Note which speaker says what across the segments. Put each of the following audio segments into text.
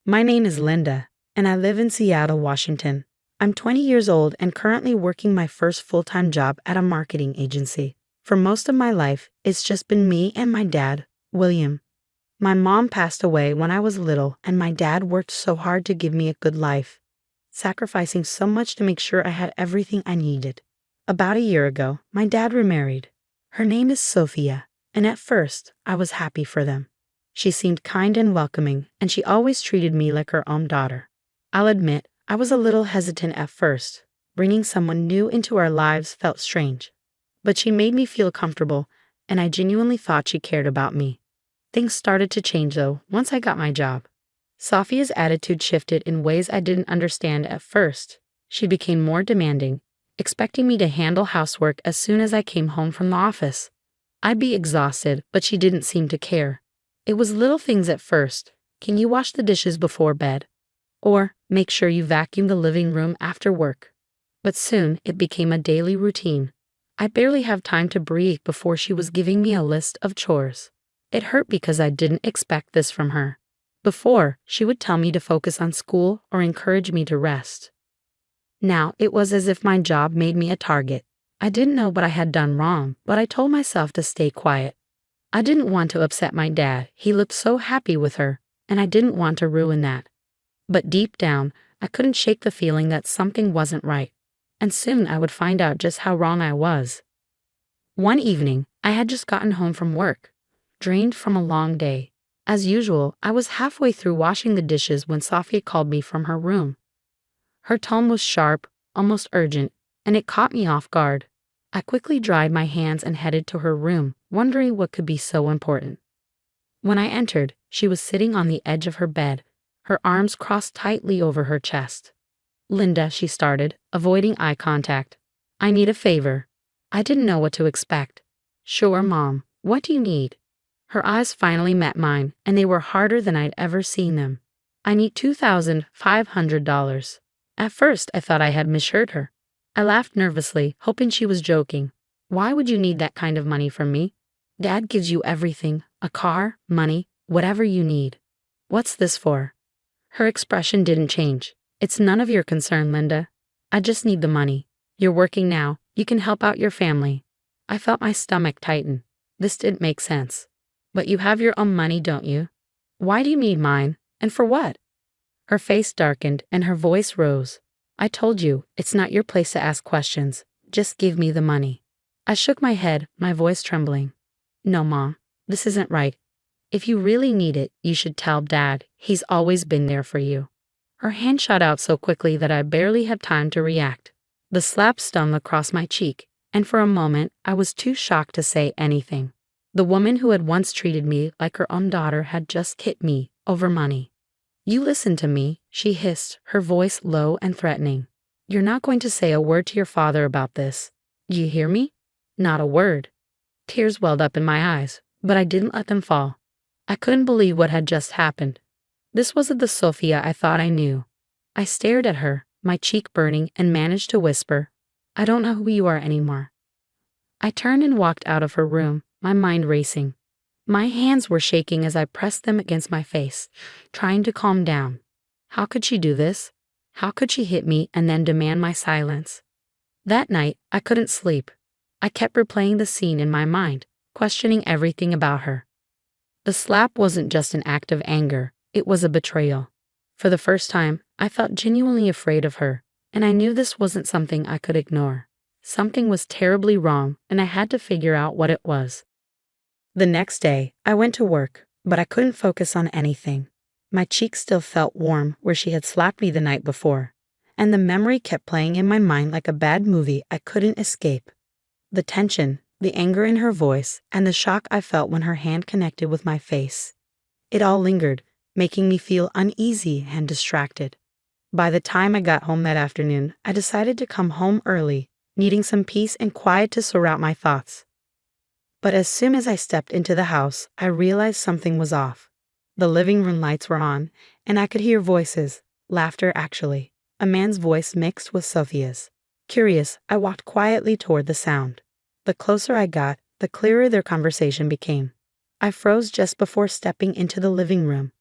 Speaker 1: My name is Linda, and I live in Seattle, Washington. I'm 20 years old and currently working my first full-time job at a marketing agency. For most of my life, it's just been me and my dad, William. My mom passed away when I was little, and my dad worked so hard to give me a good life, sacrificing so much to make sure I had everything I needed. About a year ago, my dad remarried. Her name is Sophia, and at first, I was happy for them. She seemed kind and welcoming, and she always treated me like her own daughter. I'll admit, I was a little hesitant at first. Bringing someone new into our lives felt strange. But she made me feel comfortable, and I genuinely thought she cared about me. Things started to change, though, once I got my job. Sophia's attitude shifted in ways I didn't understand at first. She became more demanding, expecting me to handle housework as soon as I came home from the office. I'd be exhausted, but she didn't seem to care. It was little things at first. Can you wash the dishes before bed? Or make sure you vacuum the living room after work. But soon it became a daily routine. I barely have time to breathe before she was giving me a list of chores. It hurt because I didn't expect this from her. Before, she would tell me to focus on school or encourage me to rest. Now, it was as if my job made me a target. I didn't know what I had done wrong, but I told myself to stay quiet. I didn't want to upset my dad. He looked so happy with her, and I didn't want to ruin that. But deep down, I couldn't shake the feeling that something wasn't right, and soon I would find out just how wrong I was. One evening, I had just gotten home from work, drained from a long day. As usual, I was halfway through washing the dishes when Sophia called me from her room. Her tone was sharp, almost urgent, and it caught me off guard. I quickly dried my hands and headed to her room, wondering what could be so important. When I entered, she was sitting on the edge of her bed, her arms crossed tightly over her chest. "Linda," she started, avoiding eye contact. "I need a favor." I didn't know what to expect. "Sure, Mom. What do you need?" Her eyes finally met mine, and they were harder than I'd ever seen them. "I need $2,500. At first, I thought I had misheard her. I laughed nervously, hoping she was joking. "Why would you need that kind of money from me? Dad gives you everything, a car, money, whatever you need. What's this for?" Her expression didn't change. "It's none of your concern, Linda. I just need the money. You're working now. You can help out your family." I felt my stomach tighten. This didn't make sense. "But you have your own money, don't you? Why do you need mine? And for what?" Her face darkened and her voice rose. "I told you, it's not your place to ask questions. Just give me the money." I shook my head, my voice trembling. "No, Mom, this isn't right. If you really need it, you should tell Dad. He's always been there for you." Her hand shot out so quickly that I barely had time to react. The slap stung across my cheek, and for a moment I was too shocked to say anything. The woman who had once treated me like her own daughter had just hit me over money. "You listen to me," she hissed, her voice low and threatening. "You're not going to say a word to your father about this. Do you hear me? Not a word." Tears welled up in my eyes, but I didn't let them fall. I couldn't believe what had just happened. This wasn't the Sophia I thought I knew. I stared at her, my cheek burning, and managed to whisper, "I don't know who you are anymore." I turned and walked out of her room, my mind racing. My hands were shaking as I pressed them against my face, trying to calm down. How could she do this? How could she hit me and then demand my silence? That night, I couldn't sleep. I kept replaying the scene in my mind, questioning everything about her. The slap wasn't just an act of anger, it was a betrayal. For the first time, I felt genuinely afraid of her, and I knew this wasn't something I could ignore. Something was terribly wrong, and I had to figure out what it was. The next day, I went to work, but I couldn't focus on anything. My cheeks still felt warm where she had slapped me the night before, and the memory kept playing in my mind like a bad movie I couldn't escape. The tension, the anger in her voice, and the shock I felt when her hand connected with my face. It all lingered, making me feel uneasy and distracted. By the time I got home that afternoon, I decided to come home early, needing some peace and quiet to surround my thoughts. But as soon as I stepped into the house, I realized something was off. The living room lights were on, and I could hear voices, laughter actually, a man's voice mixed with Sophia's. Curious, I walked quietly toward the sound. The closer I got, the clearer their conversation became. I froze just before stepping into the living room.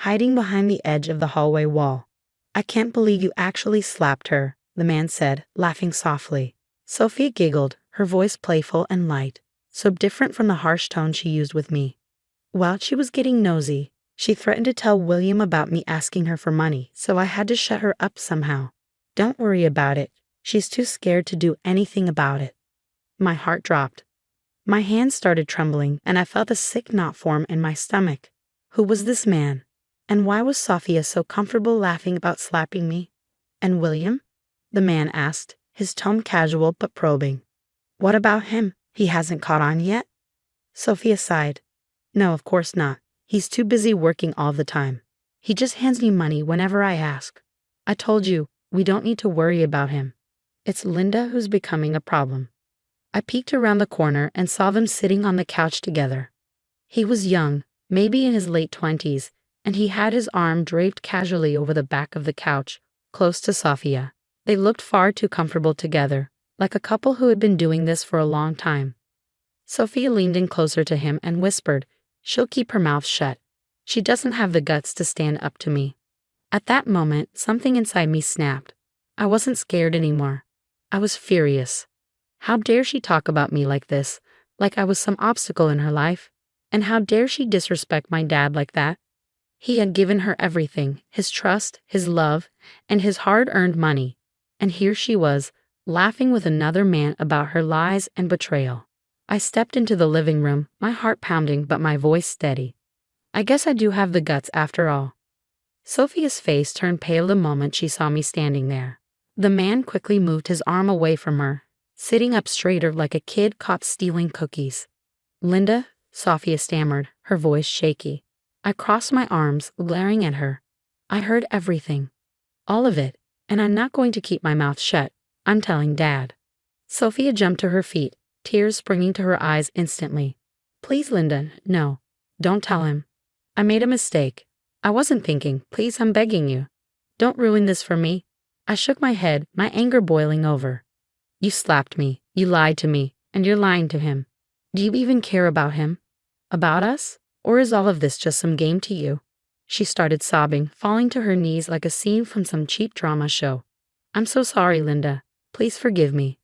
Speaker 1: hiding behind the edge of the hallway wall. "I can't believe you actually slapped her," the man said, laughing softly. Sophia giggled, her voice playful and light, so different from the harsh tone she used with me. While she was getting nosy, she threatened to tell William about me asking her for money, so I had to shut her up somehow. "Don't worry about it. She's too scared to do anything about it." My heart dropped. My hands started trembling, and I felt a sick knot form in my stomach. Who was this man? And why was Sophia so comfortable laughing about slapping me? "And William?" the man asked, his tone casual but probing. "What about him? He hasn't caught on yet?" Sophia sighed. "No, of course not. He's too busy working all the time. He just hands me money whenever I ask. I told you, we don't need to worry about him. It's Linda who's becoming a problem." I peeked around the corner and saw them sitting on the couch together. He was young, maybe in his late 20s, and he had his arm draped casually over the back of the couch, close to Sophia. They looked far too comfortable together, like a couple who had been doing this for a long time. Sophia leaned in closer to him and whispered, "She'll keep her mouth shut. She doesn't have the guts to stand up to me." At that moment, something inside me snapped. I wasn't scared anymore. I was furious. How dare she talk about me like this, like I was some obstacle in her life? And how dare she disrespect my dad like that? He had given her everything, his trust, his love, and his hard-earned money. And here she was, laughing with another man about her lies and betrayal. I stepped into the living room, my heart pounding but my voice steady. "I guess I do have the guts after all." Sophia's face turned pale the moment she saw me standing there. The man quickly moved his arm away from her, sitting up straighter like a kid caught stealing cookies. "Linda," Sophia stammered, her voice shaky. I crossed my arms, glaring at her. "I heard everything. All of it, and I'm not going to keep my mouth shut. I'm telling Dad." Sophia jumped to her feet, tears springing to her eyes instantly. "Please, Linda, no. Don't tell him. I made a mistake. I wasn't thinking. Please, I'm begging you. Don't ruin this for me." I shook my head, my anger boiling over. "You slapped me, you lied to me, and you're lying to him. Do you even care about him? About us? Or is all of this just some game to you?" She started sobbing, falling to her knees like a scene from some cheap drama show. "I'm so sorry, Linda. Please forgive me.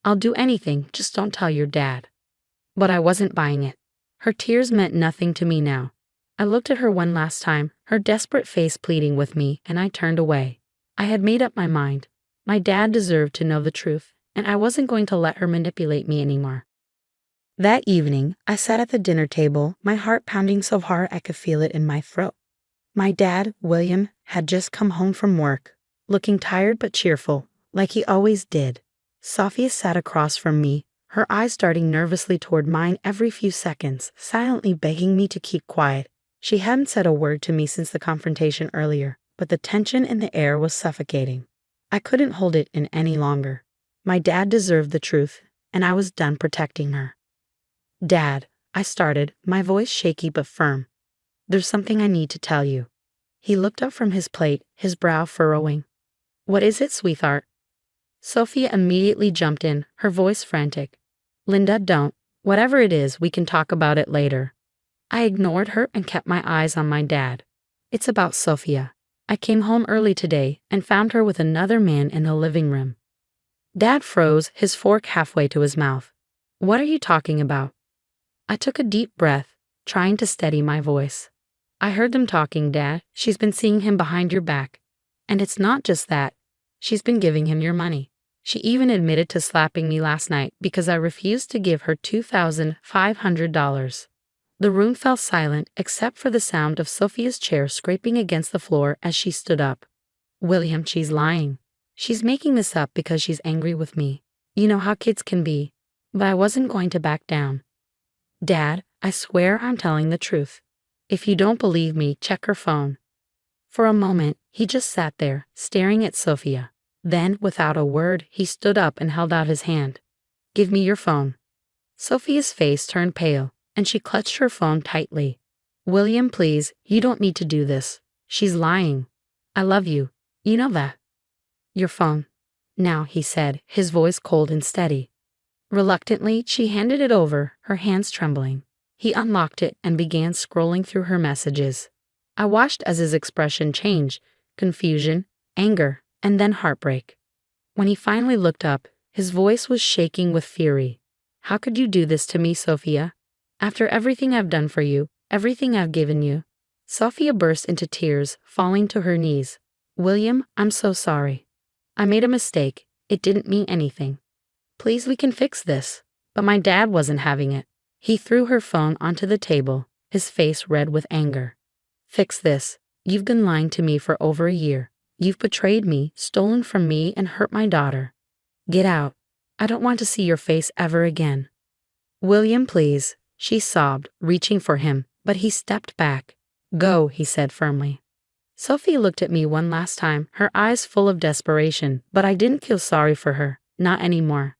Speaker 1: I'll do anything, just don't tell your dad." But I wasn't buying it. Her tears meant nothing to me now. I looked at her one last time, her desperate face pleading with me, and I turned away. I had made up my mind. My dad deserved to know the truth, and I wasn't going to let her manipulate me anymore. That evening, I sat at the dinner table, my heart pounding so hard I could feel it in my throat. My dad, William, had just come home from work, looking tired but cheerful, like he always did. Sophia sat across from me, her eyes darting nervously toward mine every few seconds, silently begging me to keep quiet. She hadn't said a word to me since the confrontation earlier, but the tension in the air was suffocating. I couldn't hold it in any longer. My dad deserved the truth, and I was done protecting her. "Dad," I started, my voice shaky but firm. "There's something I need to tell you." He looked up from his plate, his brow furrowing. "What is it, sweetheart?" Sophia immediately jumped in, her voice frantic. "Linda, don't. Whatever it is, we can talk about it later." I ignored her and kept my eyes on my dad. "It's about Sophia. I came home early today and found her with another man in the living room." Dad froze, his fork halfway to his mouth. "What are you talking about?" I took a deep breath, trying to steady my voice. "I heard them talking, Dad. She's been seeing him behind your back. And it's not just that. She's been giving him your money. She even admitted to slapping me last night because I refused to give her $2,500. The room fell silent except for the sound of Sophia's chair scraping against the floor as she stood up. "William, she's lying. She's making this up because she's angry with me. You know how kids can be." But I wasn't going to back down. "Dad, I swear I'm telling the truth. If you don't believe me, check her phone." For a moment, he just sat there, staring at Sophia. Then, without a word, he stood up and held out his hand. "Give me your phone." Sophia's face turned pale, and she clutched her phone tightly. "William, please, you don't need to do this. She's lying. I love you. You know that." "Your phone." "Now," he said, his voice cold and steady. Reluctantly, she handed it over, her hands trembling. He unlocked it and began scrolling through her messages. I watched as his expression changed, confusion, anger, and then heartbreak. When he finally looked up, his voice was shaking with fury. How could you do this to me, Sophia? After everything I've done for you, everything I've given you. Sophia burst into tears, falling to her knees. William, I'm so sorry. I made a mistake. It didn't mean anything. Please, we can fix this. But my dad wasn't having it. He threw her phone onto the table, his face red with anger. Fix this. You've been lying to me for over a year. You've betrayed me, stolen from me, and hurt my daughter. Get out. I don't want to see your face ever again. William, please, she sobbed, reaching for him, but he stepped back. Go, he said firmly. Sophie looked at me one last time, her eyes full of desperation, but I didn't feel sorry for her, not anymore.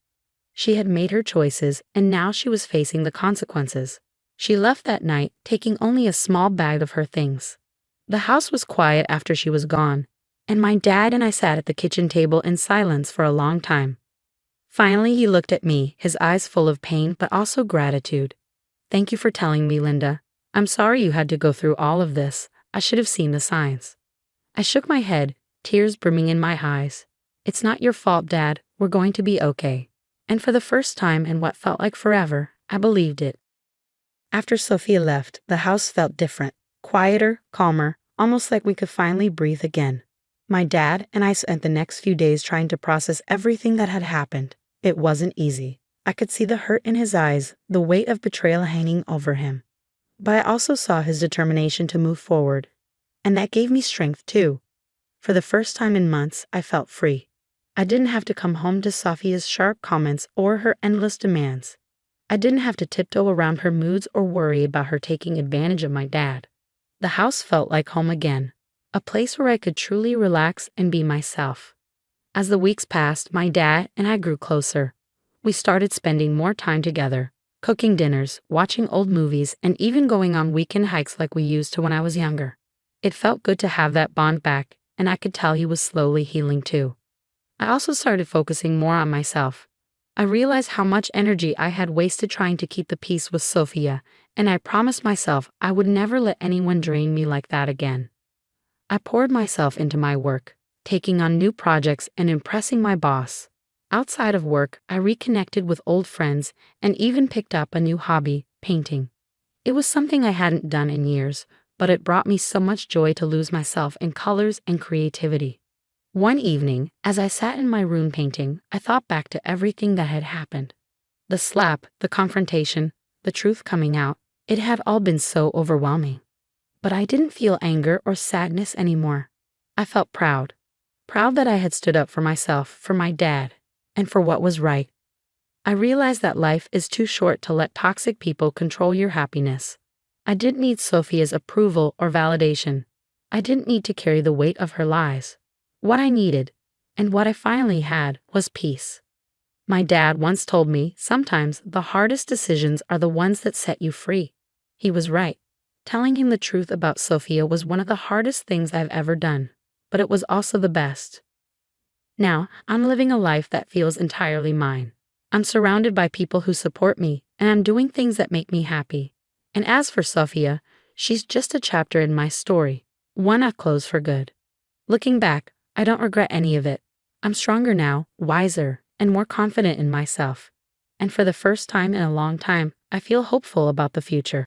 Speaker 1: She had made her choices, and now she was facing the consequences. She left that night, taking only a small bag of her things. The house was quiet after she was gone, and my dad and I sat at the kitchen table in silence for a long time. Finally, he looked at me, his eyes full of pain but also gratitude. Thank you for telling me, Linda. I'm sorry you had to go through all of this. I should have seen the signs. I shook my head, tears brimming in my eyes. It's not your fault, Dad. We're going to be okay. And for the first time in what felt like forever, I believed it. After Sophia left, the house felt different, quieter, calmer, almost like we could finally breathe again. My dad and I spent the next few days trying to process everything that had happened. It wasn't easy. I could see the hurt in his eyes, the weight of betrayal hanging over him. But I also saw his determination to move forward. And that gave me strength too. For the first time in months, I felt free. I didn't have to come home to Sophia's sharp comments or her endless demands. I didn't have to tiptoe around her moods or worry about her taking advantage of my dad. The house felt like home again, a place where I could truly relax and be myself. As the weeks passed, my dad and I grew closer. We started spending more time together, cooking dinners, watching old movies, and even going on weekend hikes like we used to when I was younger. It felt good to have that bond back, and I could tell he was slowly healing too. I also started focusing more on myself. I realized how much energy I had wasted trying to keep the peace with Sophia, and I promised myself I would never let anyone drain me like that again. I poured myself into my work, taking on new projects and impressing my boss. Outside of work, I reconnected with old friends and even picked up a new hobby, painting. It was something I hadn't done in years, but it brought me so much joy to lose myself in colors and creativity. One evening, as I sat in my room painting, I thought back to everything that had happened. The slap, the confrontation, the truth coming out, it had all been so overwhelming. But I didn't feel anger or sadness anymore. I felt proud. Proud that I had stood up for myself, for my dad, and for what was right. I realized that life is too short to let toxic people control your happiness. I didn't need Sophia's approval or validation. I didn't need to carry the weight of her lies. What I needed, and what I finally had, was peace. My dad once told me, sometimes the hardest decisions are the ones that set you free. He was right. Telling him the truth about Sophia was one of the hardest things I've ever done, but it was also the best. Now, I'm living a life that feels entirely mine. I'm surrounded by people who support me, and I'm doing things that make me happy. And as for Sophia, she's just a chapter in my story, one I've closed for good. Looking back, I don't regret any of it. I'm stronger now, wiser, and more confident in myself. And for the first time in a long time, I feel hopeful about the future.